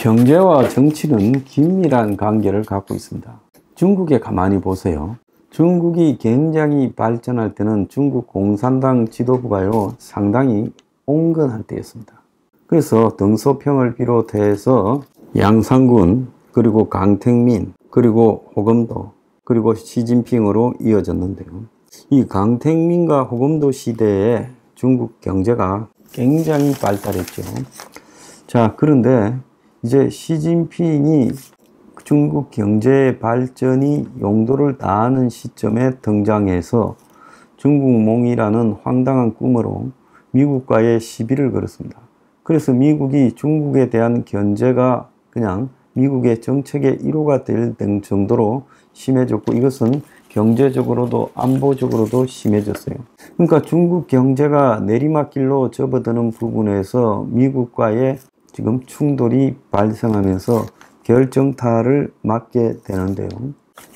경제와 정치는 긴밀한 관계를 갖고 있습니다. 중국에 가만히 보세요. 중국이 굉장히 발전할 때는 중국 공산당 지도부가요, 상당히 온건할 때였습니다. 그래서 덩소평을 비롯해서 양상군, 그리고 강택민, 그리고 호검도, 그리고 시진핑으로 이어졌는데요. 이 강택민과 호검도 시대에 중국 경제가 굉장히 발달했죠. 자, 그런데 이제 시진핑이 중국 경제의 발전이 용도를 다하는 시점에 등장해서 중국몽이라는 황당한 꿈으로 미국과의 시비를 걸었습니다. 그래서 미국이 중국에 대한 견제가 그냥 미국의 정책의 1호가 될 정도로 심해졌고, 이것은 경제적으로도 안보적으로도 심해졌어요. 그러니까 중국 경제가 내리막길로 접어드는 부분에서 미국과의 지금 충돌이 발생하면서 결정타를 맞게 되는데요.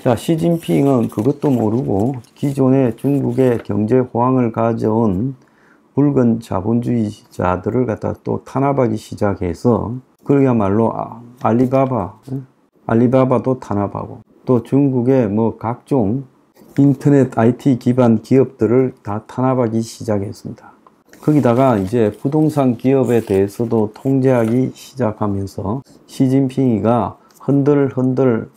자, 시진핑은 그것도 모르고 기존의 중국의 경제 호황을 가져온 붉은 자본주의자들을 갖다 또 탄압하기 시작해서 그야말로 알리바바도 탄압하고, 또 중국의 뭐 각종 인터넷 IT 기반 기업들을 다 탄압하기 시작했습니다. 거기다가 이제 부동산 기업에 대해서도 통제하기 시작하면서 시진핑이가 흔들흔들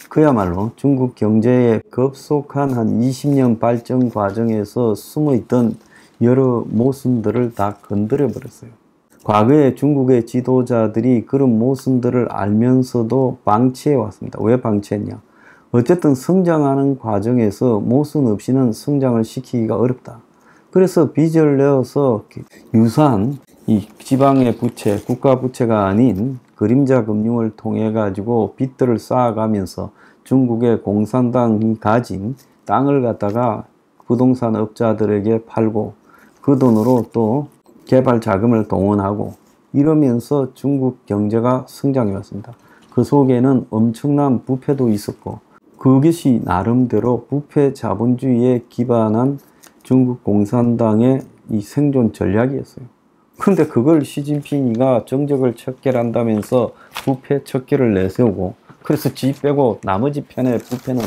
그야말로 중국 경제의 급속한 한 20년 발전 과정에서 숨어있던 여러 모순들을 다 건드려 버렸어요. 과거에 중국의 지도자들이 그런 모순들을 알면서도 방치해 왔습니다. 왜 방치했냐? 어쨌든 성장하는 과정에서 모순 없이는 성장을 시키기가 어렵다. 그래서 빚을 내어서 유사한 이 지방의 부채, 국가 부채가 아닌 그림자 금융을 통해 가지고 빚들을 쌓아가면서 중국의 공산당이 가진 땅을 갖다가 부동산 업자들에게 팔고 그 돈으로 또 개발 자금을 동원하고 이러면서 중국 경제가 성장해 왔습니다. 그 속에는 엄청난 부패도 있었고, 그것이 나름대로 부패 자본주의에 기반한 중국 공산당의 이 생존 전략이었어요. 그런데 그걸 시진핑이가 정적을 척결한다면서 부패 척결을 내세우고, 그래서 지 빼고 나머지 편의 부패는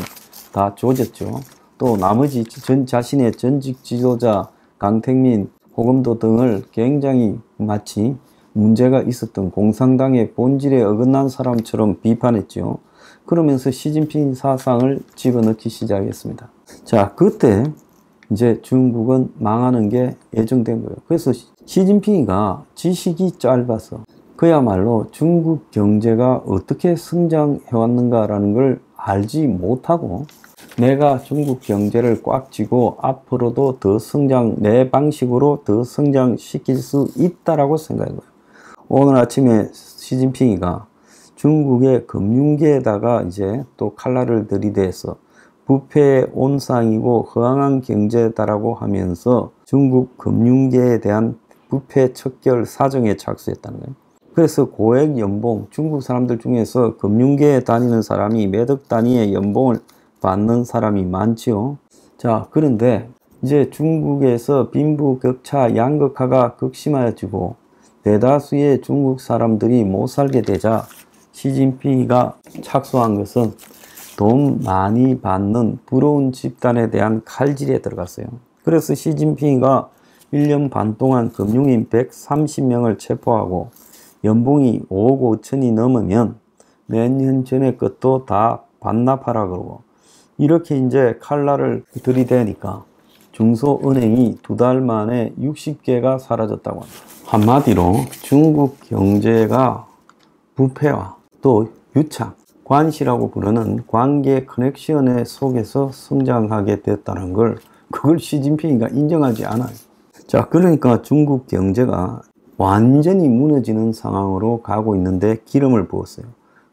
다 조졌죠. 또 나머지 자신의 전직 지도자 강택민, 호검도 등을 굉장히 마치 문제가 있었던 공산당의 본질에 어긋난 사람처럼 비판했죠. 그러면서 시진핑 사상을 집어넣기 시작했습니다. 자, 그때 이제 중국은 망하는 게 예정된 거예요. 그래서 시진핑이가 지식이 짧아서 그야말로 중국 경제가 어떻게 성장해왔는가라는 걸 알지 못하고, 내가 중국 경제를 꽉 쥐고 앞으로도 더 내 방식으로 더 성장시킬 수 있다라고 생각한 거예요. 오늘 아침에 시진핑이가 중국의 금융계에다가 이제 또 칼날을 들이대서 부패의 온상이고 허황한 경제다라고 하면서 중국 금융계에 대한 부패 척결 사정에 착수했다는 거예요. 그래서 고액 연봉, 중국 사람들 중에서 금융계에 다니는 사람이 매덕 단위의 연봉을 받는 사람이 많지요. 자, 그런데 이제 중국에서 빈부격차 양극화가 극심해지고 대다수의 중국 사람들이 못 살게 되자 시진핑이가 착수한 것은 돈 많이 받는 부러운 집단에 대한 칼질에 들어갔어요. 그래서 시진핑이가 1년 반 동안 금융인 130명을 체포하고 연봉이 5억 5천이 넘으면 몇 년 전에 것도 다 반납하라 그러고, 이렇게 이제 칼날을 들이대니까 중소은행이 2달 만에 60개가 사라졌다고 합니다. 한마디로 중국 경제가 부패와 또 유착, 관시라고 부르는 관계 커넥션의 속에서 성장하게 됐다는 걸, 그걸 시진핑이가 인정하지 않아요. 자, 그러니까 중국 경제가 완전히 무너지는 상황으로 가고 있는데 기름을 부었어요.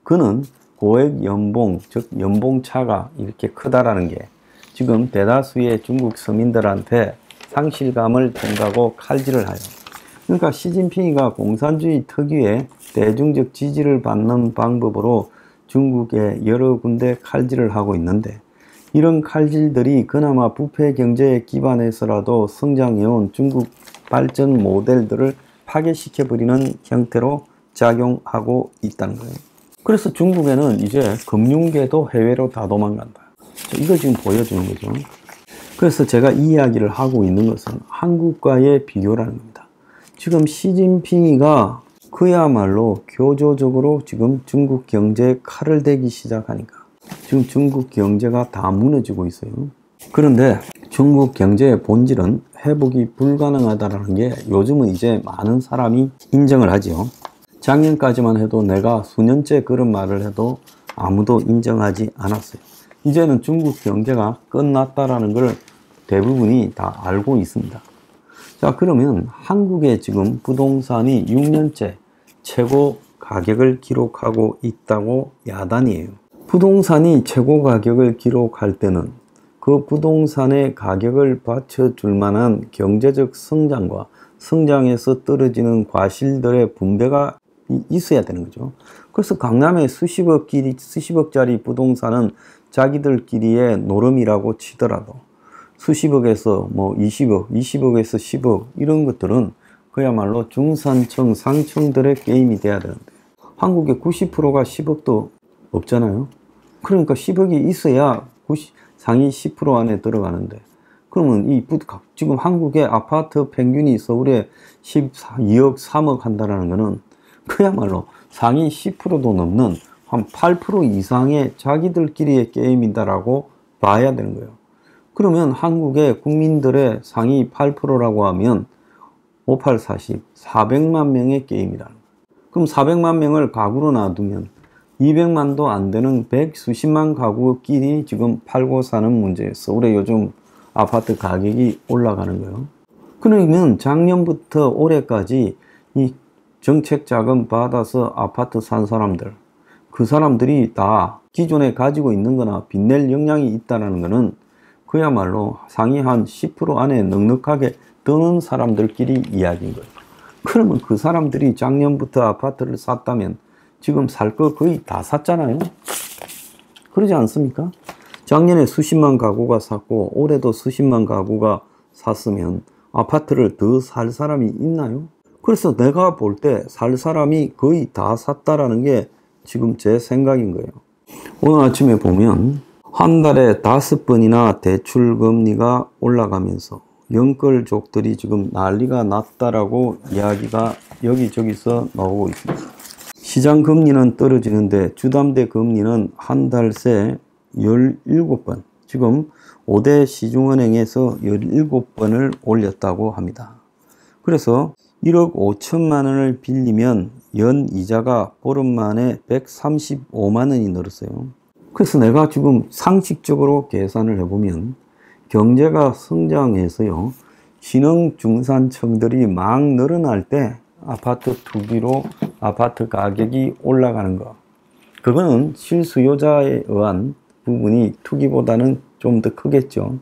그는 고액 연봉, 즉 연봉차가 이렇게 크다라는 게 지금 대다수의 중국 서민들한테 상실감을 준다고 칼질을 하요. 그러니까 시진핑이가 공산주의 특유의 대중적 지지를 받는 방법으로 중국의 여러 군데 칼질을 하고 있는데, 이런 칼질들이 그나마 부패 경제에 기반해서라도 성장해온 중국 발전 모델들을 파괴시켜버리는 형태로 작용하고 있다는 거예요. 그래서 중국에는 이제 금융계도 해외로 다 도망간다. 이걸 지금 보여주는 거죠. 그래서 제가 이 이야기를 하고 있는 것은 한국과의 비교라는 겁니다. 지금 시진핑이가 그야말로 교조적으로 지금 중국 경제에 칼을 대기 시작하니까 지금 중국 경제가 다 무너지고 있어요. 그런데 중국 경제의 본질은 회복이 불가능하다는 게 요즘은 이제 많은 사람이 인정을 하지요. 작년까지만 해도 내가 수년째 그런 말을 해도 아무도 인정하지 않았어요. 이제는 중국 경제가 끝났다라는 걸 대부분이 다 알고 있습니다. 자, 그러면 한국의 지금 부동산이 6년째 최고 가격을 기록하고 있다고 야단이에요. 부동산이 최고 가격을 기록할 때는 그 부동산의 가격을 받쳐줄 만한 경제적 성장과 성장에서 떨어지는 과실들의 분배가 있어야 되는 거죠. 그래서 강남의 수십억짜리 부동산은 자기들끼리의 노름이라고 치더라도 수십억에서 뭐 20억, 20억에서 10억 이런 것들은 그야말로 중산층, 상층들의 게임이 돼야 되는데 한국의 90%가 10억도 없잖아요. 그러니까 10억이 있어야 상위 10% 안에 들어가는데 그러면 지금 한국의 아파트 평균이 서울에 12억, 3억 한다는 거는 그야말로 상위 10%도 넘는 한 8% 이상의 자기들끼리의 게임이다라고 봐야 되는 거예요. 그러면 한국의 국민들의 상위 8%라고 하면 58, 40, 400만 명의 게임이라는 거예요. 그럼 400만 명을 가구로 놔두면 200만도 안 되는 백수십만 가구끼리 지금 팔고 사는 문제예요. 서울에 요즘 아파트 가격이 올라가는 거예요. 그러면 작년부터 올해까지 이 정책 자금 받아서 아파트 산 사람들, 그 사람들이 다 기존에 가지고 있는 거나 빚낼 역량이 있다는 거는 그야말로 상위 한 10% 안에 넉넉하게 드는 사람들끼리 이야기인 거예요. 그러면 그 사람들이 작년부터 아파트를 샀다면 지금 살 거 거의 다 샀잖아요. 그러지 않습니까? 작년에 수십만 가구가 샀고 올해도 수십만 가구가 샀으면 아파트를 더 살 사람이 있나요? 그래서 내가 볼 때 살 사람이 거의 다 샀다라는 게 지금 제 생각인 거예요. 오늘 아침에 보면 한 달에 5번이나 대출금리가 올라가면서 영끌족들이 지금 난리가 났다라고 이야기가 여기저기서 나오고 있습니다. 시장 금리는 떨어지는데 주담대 금리는 한 달 새 17번, 지금 5대 시중은행에서 17번을 올렸다고 합니다. 그래서 1억 5천만 원을 빌리면 연 이자가 보름 만에 135만 원이 늘었어요. 그래서 내가 지금 상식적으로 계산을 해보면 경제가 성장해서요, 신흥 중산층들이 막 늘어날 때 아파트 투기로 아파트 가격이 올라가는 거, 그거는 실수요자에 의한 부분이 투기보다는 좀 더 크겠죠.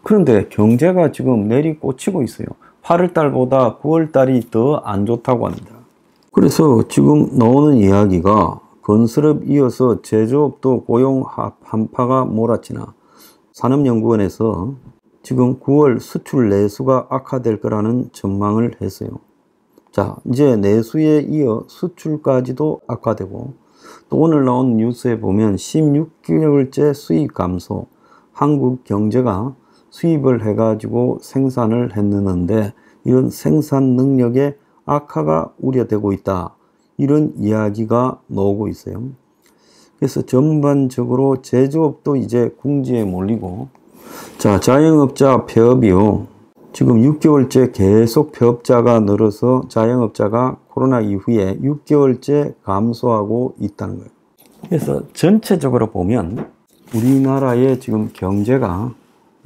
그런데 경제가 지금 내리꽂히고 있어요. 8월달보다 9월달이 더 안 좋다고 합니다. 그래서 지금 나오는 이야기가 건설업 이어서 제조업도 고용 한파가 몰아치나 산업연구원에서 지금 9월 수출 내수가 악화될 거라는 전망을 했어요. 자, 이제 내수에 이어 수출까지도 악화되고, 또 오늘 나온 뉴스에 보면 16개월째 수입 감소, 한국 경제가 수입을 해가지고 생산을 했는데 이런 생산 능력의 악화가 우려되고 있다, 이런 이야기가 나오고 있어요. 그래서 전반적으로 제조업도 이제 궁지에 몰리고, 자, 자영업자 폐업이요, 지금 6개월째 계속 폐업자가 늘어서 자영업자가 코로나 이후에 6개월째 감소하고 있다는 거예요. 그래서 전체적으로 보면 우리나라의 지금 경제가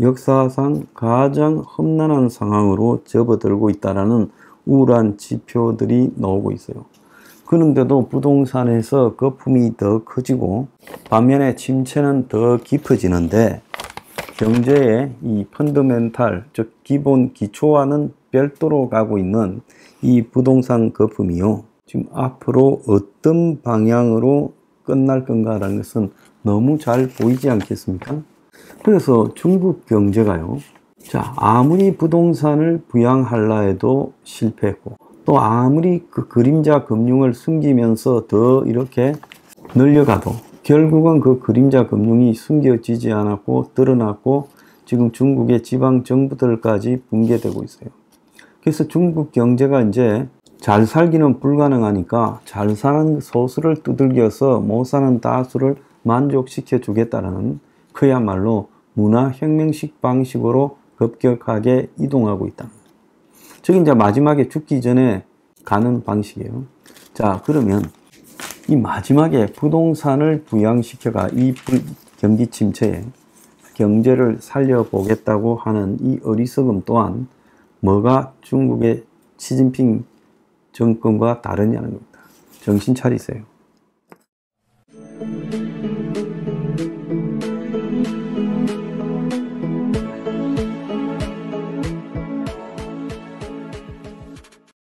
역사상 가장 험난한 상황으로 접어들고 있다는 우울한 지표들이 나오고 있어요. 그런데도 부동산에서 거품이 더 커지고 반면에 침체는 더 깊어지는데, 경제의 이 펀더멘탈, 즉 기본 기초와는 별도로 가고 있는 이 부동산 거품이요, 지금 앞으로 어떤 방향으로 끝날 건가라는 것은 너무 잘 보이지 않겠습니까? 그래서 중국 경제가요, 자, 아무리 부동산을 부양하려 해도 실패했고, 또 아무리 그 그림자 금융을 숨기면서 더 이렇게 늘려가도 결국은 그 그림자 금융이 숨겨지지 않았고 드러났고 지금 중국의 지방 정부들까지 붕괴되고 있어요. 그래서 중국 경제가 이제 잘 살기는 불가능하니까 잘 사는 소수를 두들겨서 못 사는 다수를 만족시켜 주겠다는 그야말로 문화혁명식 방식으로 급격하게 이동하고 있다. 저게 이제 마지막에 죽기 전에 가는 방식이에요. 자, 그러면 이 마지막에 부동산을 부양시켜가 이 경기 침체에 경제를 살려보겠다고 하는 이 어리석음 또한 뭐가 중국의 시진핑 정권과 다르냐는 겁니다. 정신 차리세요.